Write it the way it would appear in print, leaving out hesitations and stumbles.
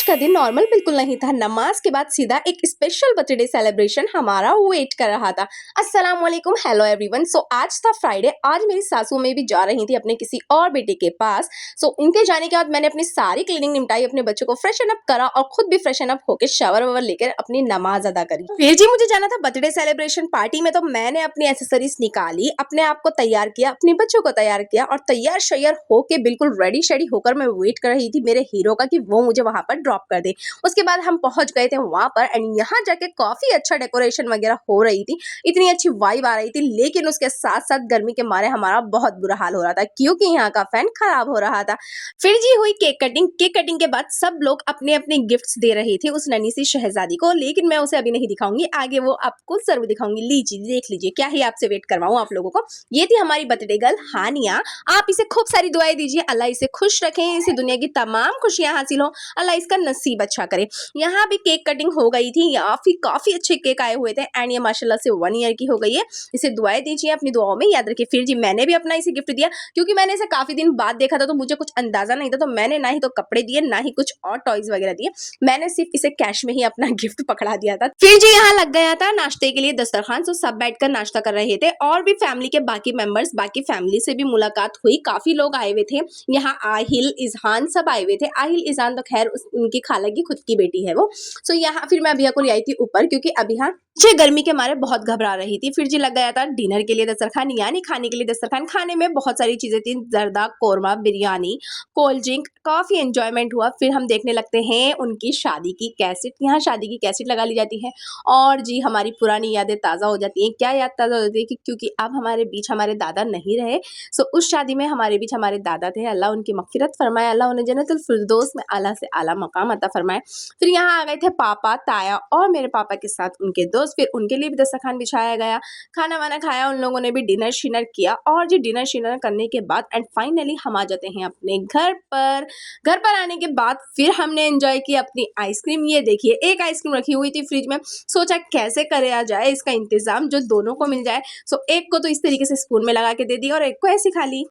का दिन नॉर्मल बिल्कुल नहीं था। नमाज के बाद सीधा एक स्पेशल बर्थडे सेलिब्रेशन हमारा वेट कर रहा था। अस्सलाम वालेकुम, हेलो एवरीवन। सो आज था फ्राइडे। आज मेरी सासू में भी जा रही थी अपने किसी और बेटे के पास। सो इनके जाने के बाद मैंने अपनी सारी क्लीनिंग निपटाई, अपने बच्चों को फ्रेशन अप करा और खुद भी फ्रेशन अप होकर शावर वावर लेकर अपनी नमाज अदा करी। फिर जी मुझे जाना था बर्थडे सेलिब्रेशन पार्टी में, तो मैंने अपनी एसेसरीज निकाली, अपने आप को तैयार किया, अपने बच्चों को तैयार किया और तैयार शैयार होके बिल्कुल रेडी शेडी होकर मैं वेट कर रही थी मेरे हीरो का कि वो मुझे वहां पर ड्रॉप कर दे। उसके बाद हम पहुंच गए थे वहां पर एंड यहाँ जाके काफी अच्छा डेकोरेशन वगैरह हो रही थी, इतनी अच्छी वाइब आ रही थी। लेकिन उसके साथ साथ गर्मी के मारे हमारा बहुत बुरा हाल हो रहा था क्योंकि यहाँ का फैन खराब हो रहा था। फिर जी हुई केक कटिंग। केक कटिंग के बाद सब लोग अपने अपने गिफ्ट्स दे रहे थे उस नन्ही सी शहजादी को, लेकिन मैं उसे अभी नहीं दिखाऊंगी, आगे वो आपको जरूर दिखाऊंगी। लीजिए देख लीजिए, क्या ही आपसे वेट करवाऊं आप लोगों को। ये थी हमारी बर्थडे गर्ल हानिया। आप इसे खूब सारी दुआएं दीजिए, अल्लाह इसे खुश रखें, इसे दुनिया की तमाम खुशियां हासिल हो, अल्लाह इसका नसीब अच्छा करे। यहाँ भी केक कटिंग हो गई थी, यहाँ भी काफी अच्छे केक आए हुए थे एंड ये माशाल्लाह से 1 ईयर की हो गई है। इसे दुआएं दीजिए, अपनी दुआओं में याद रखिए। फिर जी मैंने भी अपना इसे गिफ्ट दिया क्योंकि मैंने इसे काफी दिन बाद देखा था तो मुझे कुछ अंदाजा नहीं था, तो मैंने ना ही तो कपड़े दिए ना ही कुछ और टॉयज वगैरह दिए, मैंने सिर्फ इसे कैश में ही अपना गिफ्ट पकड़ा दिया था। फिर जी यहाँ लग गया था नाश्ते के लिए दस्तरखान, तो सब बैठकर नाश्ता कर रहे थे और भी फैमिली के बाकी मेंबर्स, बाकी फैमिली से भी मुलाकात हुई, काफी लोग आए हुए थे। यहाँ आहिल इजहान सब आए हुए थे। आहिल इजहान तो खैर उनकी खाला की खुद की बेटी है वो। सो यहाँ फिर मैं अभिया को ले आई थी ऊपर क्योंकि अभिया मुझे गर्मी के मारे बहुत घबरा रही थी। फिर जी लग गया था डिनर के लिए दस्तरखान, यानी खाने के लिए दस्तरखान। खाने में बहुत सारी चीजें थी, जर्दा, कोरमा, बिरयानी, कोल्ड ड्रिंक, काफी एंजॉयमेंट हुआ। फिर हम देखने लगते हैं उनकी शादी की कैसेट। यहाँ शादी की कैसेट लगा ली जाती है और जी हमारी पुरानी यादें ताज़ा हो जाती हैं। क्या याद ताज़ा हो जाती है कि क्योंकि अब हमारे बीच हमारे दादा नहीं रहे। सो उस शादी में हमारे बीच हमारे दादा थे, अल्लाह उनकी मगफिरत फरमाए, अल्लाह उन्हें जन्नतुल फिरदौस में आला से आला मकाम अता फरमाए। फिर यहाँ आ गए थे पापा, ताया और मेरे पापा के साथ उनके दोस्त। फिर उनके लिए भी दस्तरखान बिछाया गया, खाना वाना खाया, उन लोगों ने भी डिनर शिनर किया और जी डिनर शिनर करने के बाद एंड फाइनली हम आ जाते हैं अपने घर पर। घर पर आने के बाद फिर हमने एंजॉय किया अपनी आइसक्रीम। ये देखिए एक आइसक्रीम रखी हुई थी फ्रिज में, सोचा कैसे करा जाए इसका इंतजाम जो दोनों को मिल जाए। सो एक को तो इस तरीके से स्पून में लगा के दे दी और एक को ऐसे खा ली।